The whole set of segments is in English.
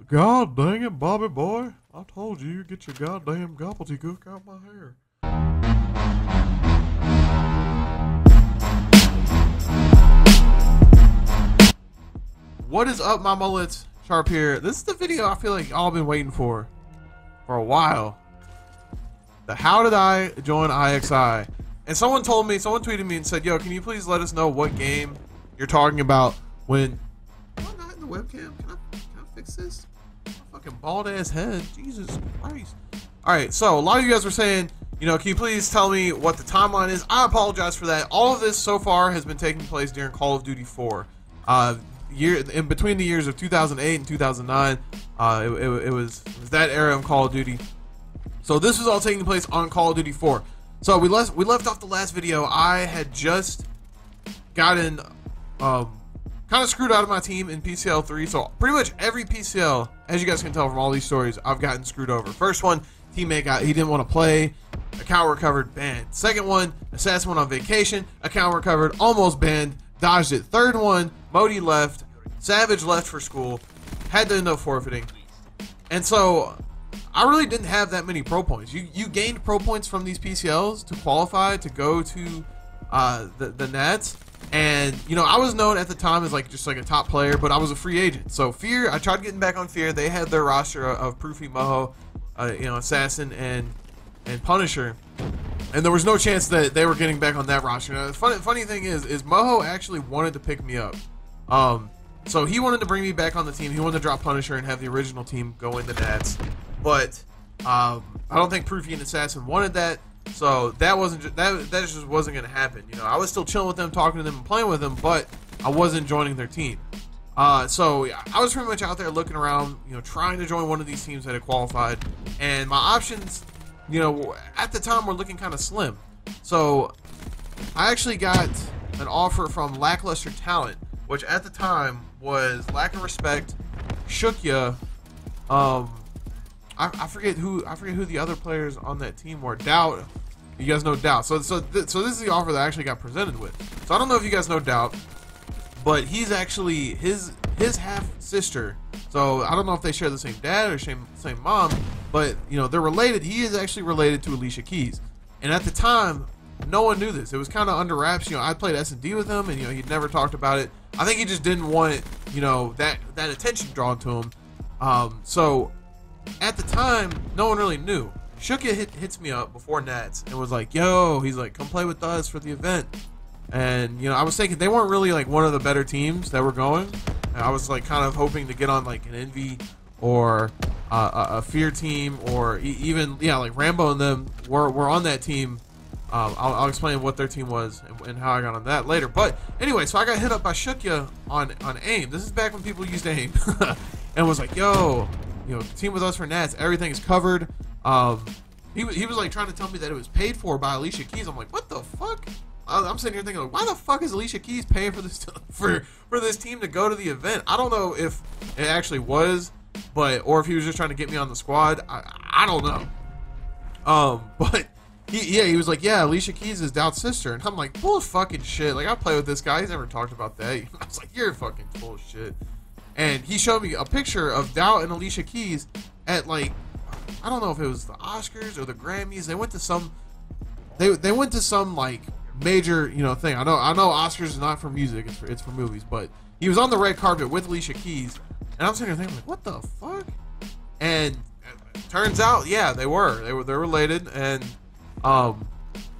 God dang it, Bobby boy. I told you, get your goddamn gobbledygook out my hair. What is up, my mullets? Sharp here. This is the video I feel like y'all been waiting for a while. The how did I join IXI? And someone tweeted me and said, yo, can you please let us know what game you're talking about when... Am I not in the webcam? Can I fix this? My fucking bald ass head. Jesus Christ. Alright, so a lot of you guys were saying, you know, can you please tell me what the timeline is? I apologize for that. All of this so far has been taking place during Call of Duty 4. In between the years of 2008 and 2009, it was that era of Call of Duty. So this was all taking place on Call of Duty 4. So we left off the last video. I had just gotten kind of screwed out of my team in PCL 3. So pretty much every PCL, as you guys can tell from all these stories, I've gotten screwed over. First one, teammate he didn't want to play, account recovered, banned. Second one, assassin went on vacation, account recovered, almost banned, dodged it. Third one, Modi left, Savage left for school, had to end up forfeiting. And so I really didn't have that many pro points. You gained pro points from these PCLs to qualify to go to the Nats. And you know, I was known at the time as just like a top player, but I was a free agent. So Fear, I tried getting back on Fear. They had their roster of Proofy, Moho, you know, Assassin and Punisher, and there was no chance that they were getting back on that roster. Now, the funny thing is Moho actually wanted to pick me up. So he wanted to bring me back on the team. He wanted to drop Punisher and have the original team go in the Nats. But I don't think Proofy and Assassin wanted that. So that just wasn't going to happen. You know, I was still chilling with them, talking to them, and playing with them, but I wasn't joining their team. So I was pretty much out there looking around, you know, trying to join one of these teams that had qualified. And my options, you know, at the time were looking kind of slim. So I actually got an offer from Lackluster Talent, which at the time was Lack of Respect, Shookya, I forget who the other players on that team were. Doubt, you guys know Doubt. So this is the offer that I actually got presented with. So I don't know if you guys know Doubt, but he's actually his half sister. So I don't know if they share the same dad or same mom, but you know, they're related. He is actually related to Alicia Keys, and at the time, no one knew this. It was kind of under wraps. You know, I played S&D with him, and you know, he'd never talked about it. I think he just didn't want, you know, that attention drawn to him. So at the time, no one really knew. Shookya hits me up before Nats and was like, yo, he's like, come play with us for the event. And you know, I was thinking they weren't really like one of the better teams that were going. And I was like kind of hoping to get on like an Envy or a Fear team, or even, yeah, like Rambo and them were on that team. I'll explain what their team was and how I got on that later. But anyway, so I got hit up by Shookya on AIM. This is back when people used AIM. And was like, yo, you know, team with us for Nats, everything is covered. He was like trying to tell me that it was paid for by Alicia Keys. I'm like, what the fuck? I'm sitting here thinking, like, why the fuck is Alicia Keys paying for this for this team to go to the event? I don't know if it actually was, or if he was just trying to get me on the squad. I don't know. But he was like, yeah, Alicia Keys is Doubt's sister, and I'm like, bull fucking shit. Like, I play with this guy. He's never talked about that. I was like, you're fucking full of shit. And he showed me a picture of Doubt and Alicia Keys at, like, I don't know if it was the Oscars or the Grammys. They went to some, they went to some like major, you know, thing. I know Oscars is not for music, it's for movies. But he was on the red carpet with Alicia Keys, and I'm sitting there thinking, like, what the fuck? And turns out, yeah, they're related, and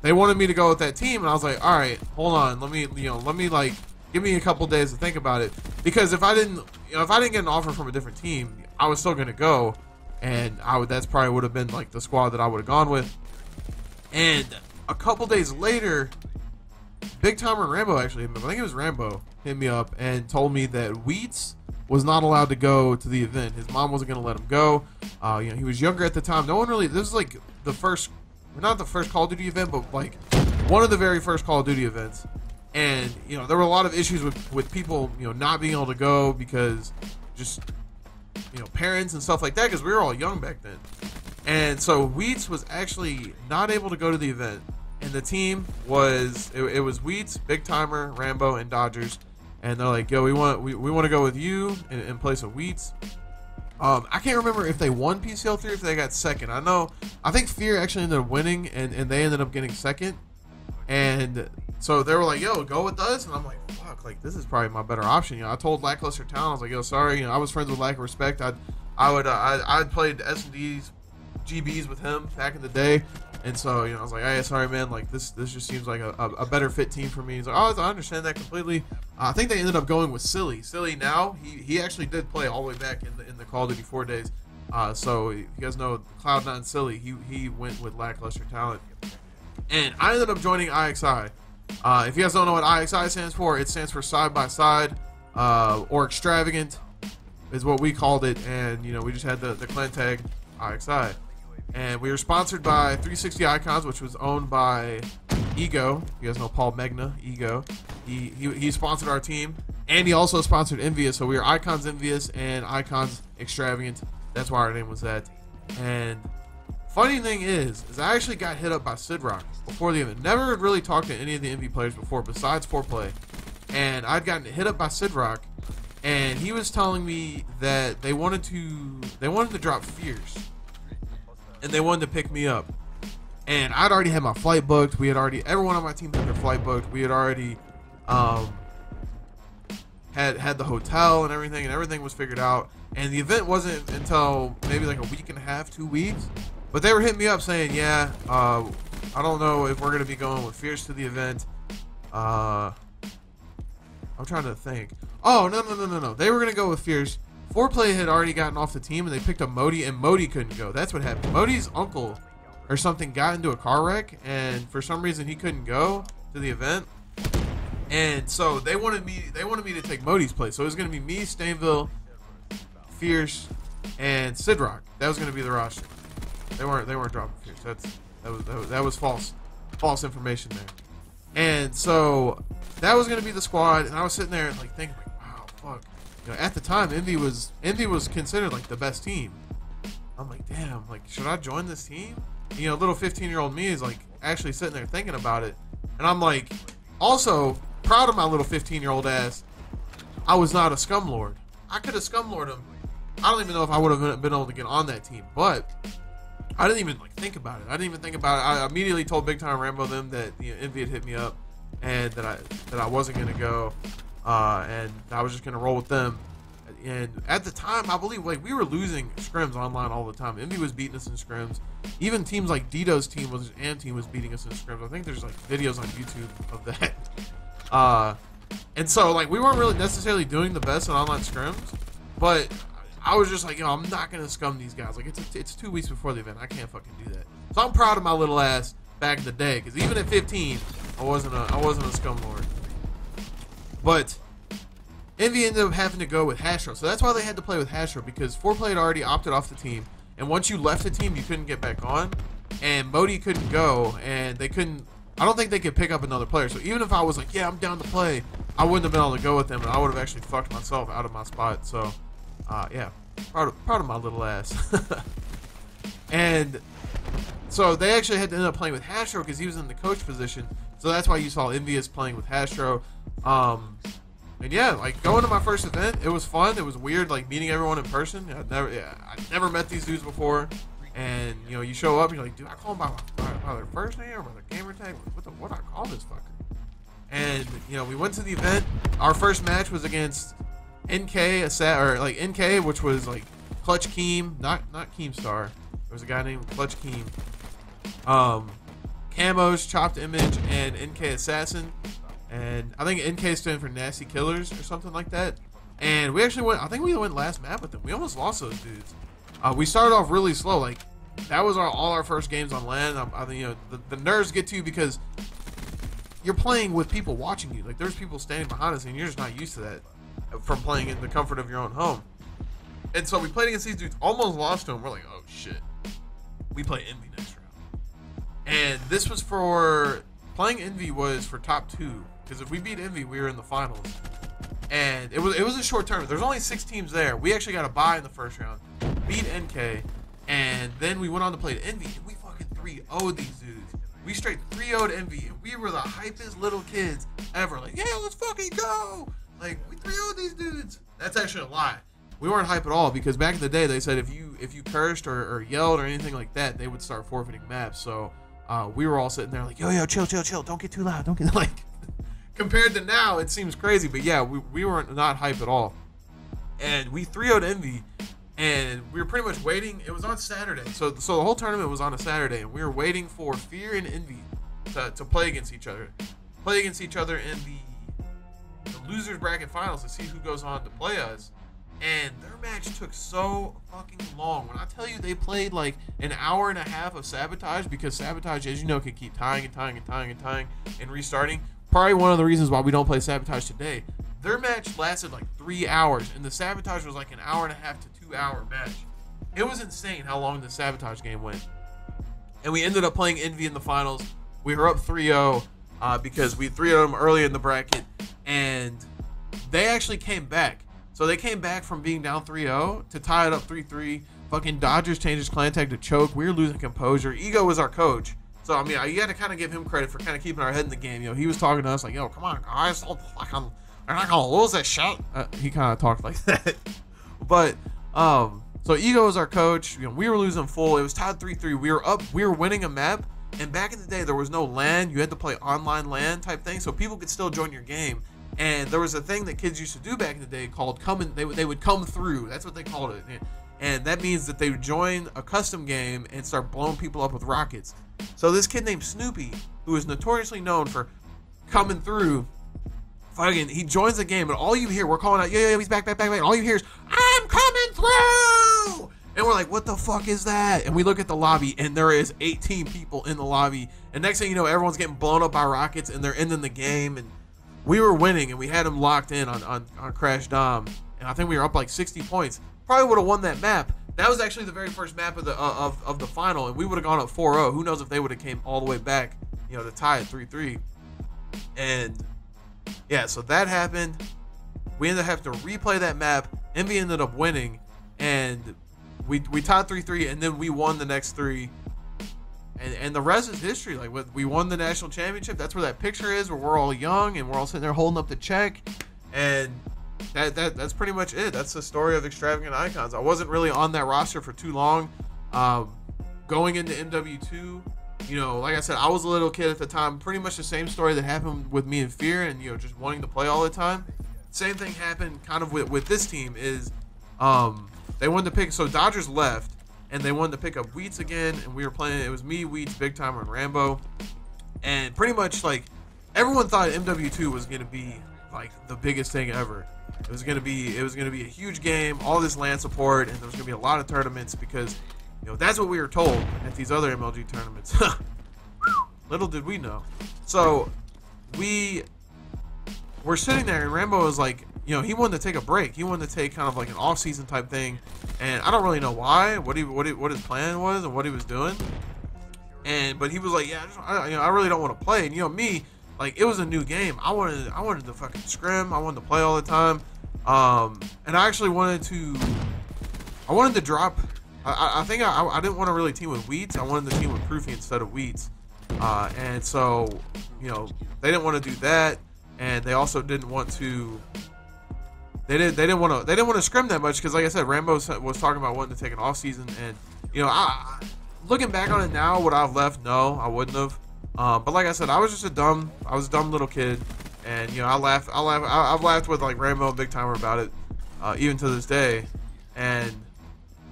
they wanted me to go with that team, and I was like, all right, hold on, let me like give me a couple days to think about it, because if I didn't get an offer from a different team, I was still gonna go, and that's probably would have been like the squad that I would have gone with. And a couple days later, Big Timer and Rambo actually hit me up. I think it was Rambo hit me up and told me that Wheats was not allowed to go to the event. His mom wasn't gonna let him go. You know, he was younger at the time. No one really. This was like the first, not the first Call of Duty event, but like one of the very first Call of Duty events. And you know, there were a lot of issues with people, you know, not being able to go because just, you know, parents and stuff like that, because we were all young back then. And so Wheats was actually not able to go to the event, and the team was it was Wheats, Big Timer, Rambo, and Dodgers. And they're like, yo, we want to go with you in place of Wheats. I can't remember if they won PCL3 or if they got second. I think Fear actually ended up winning, and they ended up getting second. And so they were like, yo, go with us. And I'm like, fuck, like, this is probably my better option. You know, I told Lackluster Town, I was like, yo, sorry. You know, I was friends with Lack of Respect. I'd played S&Ds, GBs with him back in the day. And so, you know, I was like, hey, sorry, man. Like, this just seems like a better fit team for me. He's like, oh, I understand that completely. I think they ended up going with Silly. Silly now, he actually did play all the way back in the Call of Duty 4 days. So, you guys know Cloud9 Silly, he went with Lackluster Talent. And I ended up joining IXI. If you guys don't know what IXI stands for, it stands for Side by Side, or Extravagant is what we called it. And, you know, we just had the clan tag IXI. And we were sponsored by 360 Icons, which was owned by Ego. You guys know Paul Megna, Ego. He sponsored our team, and he also sponsored Envious. So we were Icons Envious and Icons Extravagant. That's why our name was that. And funny thing is I actually got hit up by Sidrock before the event. Never really talked to any of the Envy players before, besides 4Play. And I'd gotten hit up by Sidrock, and he was telling me that they wanted to drop Fierce. And they wanted to pick me up, and I'd already had my flight booked. Everyone on my team had their flight booked. We had already had the hotel and everything was figured out. And the event wasn't until maybe like a week and a half, 2 weeks. But they were hitting me up saying, yeah, I don't know if we're gonna be going with Fierce to the event. I'm trying to think. Oh, no. They were gonna go with Fierce. 4Play had already gotten off the team, and they picked up Modi, and Modi couldn't go. That's what happened. Modi's uncle or something got into a car wreck, and for some reason he couldn't go to the event. And so they wanted me to take Modi's place. So it was going to be me, Stainville, Fierce, and Sidrock. That was going to be the roster. They weren't dropping Fierce. That was false information there. And so that was going to be the squad, and I was sitting there like thinking, like, wow, fuck. You know, at the time, Envy was considered like the best team. I'm like, damn, like, should I join this team? You know, little 15-year-old me is like actually sitting there thinking about it, and I'm like, also proud of my little 15-year-old ass. I was not a scum lord. I could have scum lorded him. I don't even know if I would have been able to get on that team, but I didn't even like think about it. I I immediately told Big Time Rambo them that, you know, Envy had hit me up, and that I wasn't gonna go. And I was just gonna roll with them. And at the time, I believe like we were losing scrims online all the time. Envy was beating us in scrims. Even teams like Dito's team was beating us in scrims. I think there's like videos on YouTube of that. And so like we weren't really necessarily doing the best in online scrims, but I was just like, you know, I'm not gonna scum these guys. Like it's 2 weeks before the event. I can't fucking do that. So I'm proud of my little ass back in the day, because even at 15, I wasn't a scum lord. But Envy ended up having to go with Hastro, so that's why they had to play with Hastro, because 4Play had already opted off the team, and once you left the team, you couldn't get back on, and Modi couldn't go, and they couldn't. I don't think they could pick up another player. So even if I was like, yeah, I'm down to play, I wouldn't have been able to go with them, and I would have actually fucked myself out of my spot. So, yeah, proud of my little ass. And so they actually had to end up playing with Hastro because he was in the coach position. So that's why you saw Envious playing with Hastro. And yeah, like going to my first event, it was fun. It was weird, like meeting everyone in person. I never met these dudes before. And you know, you show up, and you're like, dude, I call them by their first name or by their gamer tag. What do I call this fucker? And you know, we went to the event. Our first match was against NK, NK, which was like Clutch Keem, not Keemstar. There was a guy named Clutch Keem. Camos, Chopped Image, and NK Assassin. And I think NK stood for Nasty Killers or something like that. And we actually went, I think we went last map with them. We almost lost those dudes. We started off really slow. Like, that was all our first games on LAN. I think, you know, the nerves get to you because you're playing with people watching you. Like, there's people standing behind us, and you're just not used to that from playing in the comfort of your own home. And so we played against these dudes, almost lost to them. We're like, oh, shit. We play Envy next round. And this was for, playing Envy was for top 2. Because if we beat Envy, we were in the finals. And it was a short tournament. There's only 6 teams there. We actually got a bye in the first round. Beat NK. And then we went on to play Envy. And we fucking 3-0'd these dudes. We straight 3-0'd Envy. And we were the hypest little kids ever. Like, yeah, let's fucking go. Like, we 3-0'd these dudes. That's actually a lie. we weren't hype at all, because back in the day they said if you cursed or yelled or anything like that, they would start forfeiting maps. So we were all sitting there like, yo, chill, don't get too loud, don't get like. Compared to now, it seems crazy, but yeah, we weren't not hype at all, and we 3-0'd Envy, and we were pretty much waiting. It was on Saturday, so the whole tournament was on a Saturday, and we were waiting for Fear and Envy to play against each other in the losers bracket finals to see who goes on to play us. And their match took so fucking long. When I tell you they played like an hour and a half of Sabotage, because Sabotage, as you know, can keep tying and restarting. Probably one of the reasons why we don't play Sabotage today. Their match lasted like 3 hours, and the Sabotage was like an hour and a half to 2 hour match. It was insane how long the Sabotage game went. And we ended up playing Envy in the finals. We were up 3-0 because we 3-0'd them early in the bracket, and they actually came back. So they came back from being down 3-0 to tie it up 3-3. Fucking Dodgers changed his clan tag to choke. We were losing composure. Ego was our coach. So, I mean, you got to kind of give him credit for kind of keeping our head in the game. You know, he was talking to us like, yo, come on, guys. They're not going to lose this shit. He kind of talked like that. But, so Ego was our coach. You know, we were losing full. It was tied 3-3. We were up. We were winning a map. And back in the day, there was no LAN. You had to play online LAN type thing, so people could still join your game. And there was a thing that kids used to do back in the day called they would come through. That's what they called it. And that means that they would join a custom game and start blowing people up with rockets. So this kid named Snoopy, who is notoriously known for coming through, fucking, he joins the game, and all you hear, we're calling out, yeah, he's back. All you hear is, I'm coming through! And we're like, what the fuck is that? And we look at the lobby, and there is 18 people in the lobby. And next thing you know, everyone's getting blown up by rockets, and they're ending the game. And we were winning, and we had them locked in on Crash Dom. And I think we were up like 60 points. Probably would have won that map. That was actually the very first map of the final, and we would have gone up 4-0. Who knows if they would have came all the way back, you know, to tie at 3-3. And yeah, so that happened. We ended up having to replay that map. Envy ended up winning, and we tied 3-3, and then we won the next 3. And the rest is history. Like, we won the national championship. That's where that picture is, where we're all young and we're all sitting there holding up the check. And that's pretty much it. That's the story of Extravagant Icons. I wasn't really on that roster for too long. Going into MW2, you know, like I said, I was a little kid at the time. Pretty much the same story that happened with me and Fear, and, you know, just wanting to play all the time. Same thing happened kind of with this team is they wanted to pick, so Dodgers left, and they wanted to pick up Wheats again, and we were playing, it was me, Wheats, Big Timer, and Rambo. And pretty much, like, everyone thought MW2 was going to be, like, the biggest thing ever. It was going to be a huge game, all this LAN support, and there was going to be a lot of tournaments because, you know, that's what we were told at these other MLG tournaments. Little did we know. So, we were sitting there, and Rambo was like, you know, he wanted to take a break. He wanted to take kind of like an off-season type thing, and I don't really know why, what his plan was and what he was doing. But he was like, yeah, I really don't want to play. And you know me, like, it was a new game. I wanted to fucking scrim. I wanted to play all the time. And I actually wanted to drop. I think I didn't want to really team with Wheats. I wanted to team with Proofy instead of Wheats. And so, you know, they didn't want to do that, and they also didn't want to. They didn't want to scrim that much because, like I said, Rambo was talking about wanting to take an off season, and you know, looking back on it now, would I have left? No, I wouldn't have. But like I said, I was a dumb little kid, and you know, I've laughed with like Rambo and Big Timer about it, even to this day. And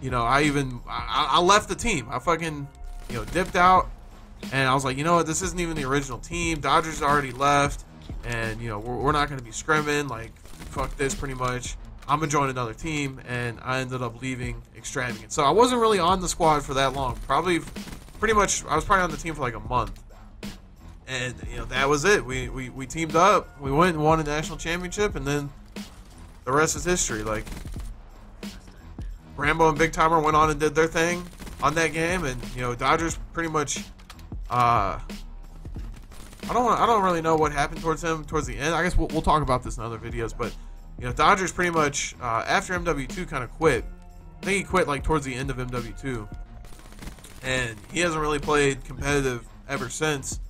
you know, I left the team. I fucking, you know, dipped out, and I was like, you know what, this isn't even the original team. Dodgers already left, and you know, we're not going to be scrimming. Like, fuck this, pretty much. I'm gonna join another team, and I ended up leaving Extravagant. So I wasn't really on the squad for that long. Pretty much, I was probably on the team for like a month. And you know, that was it. We teamed up. We went and won a national championship, and then the rest is history. Like, Rambo and Big Timer went on and did their thing on that game, and you know, Dodgers pretty much. I don't really know what happened towards him towards the end. I guess we'll talk about this in other videos, but you know, Dodgers pretty much after MW2 kind of quit. I think he quit like towards the end of MW2, and he hasn't really played competitive ever since.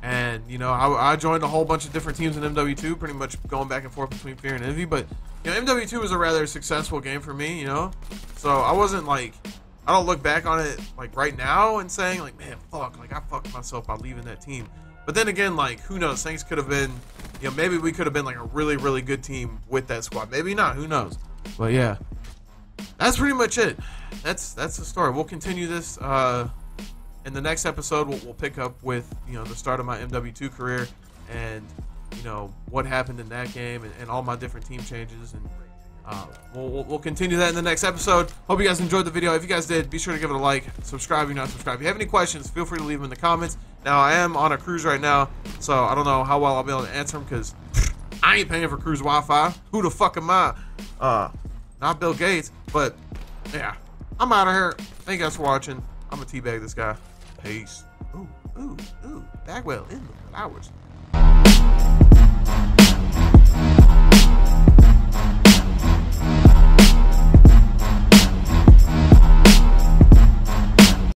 And you know, I joined a whole bunch of different teams in MW2, pretty much going back and forth between Fear and Envy. But you know, MW2 was a rather successful game for me, you know, so I wasn't like, I don't look back on it like right now and saying like, man, fuck, like I fucked myself by leaving that team. But then again, like, who knows? Things could have been, you know, maybe we could have been like a really, really good team with that squad. Maybe not. Who knows? But yeah, that's pretty much it. That's the story. We'll continue this in the next episode. We'll pick up with, you know, the start of my MW2 career and, you know, what happened in that game and all my different team changes. And we'll continue that in the next episode. Hope you guys enjoyed the video. If you guys did, be sure to give it a like, subscribe if you're not subscribed. If you have any questions, feel free to leave them in the comments. Now, I am on a cruise right now, so I don't know how well I'll be able to answer them because I ain't paying for cruise Wi-Fi. Who the fuck am I? Not Bill Gates, but yeah, I'm out of here. Thank you guys for watching. I'm gonna teabag this guy. Peace. Ooh, Bagwell in the flowers.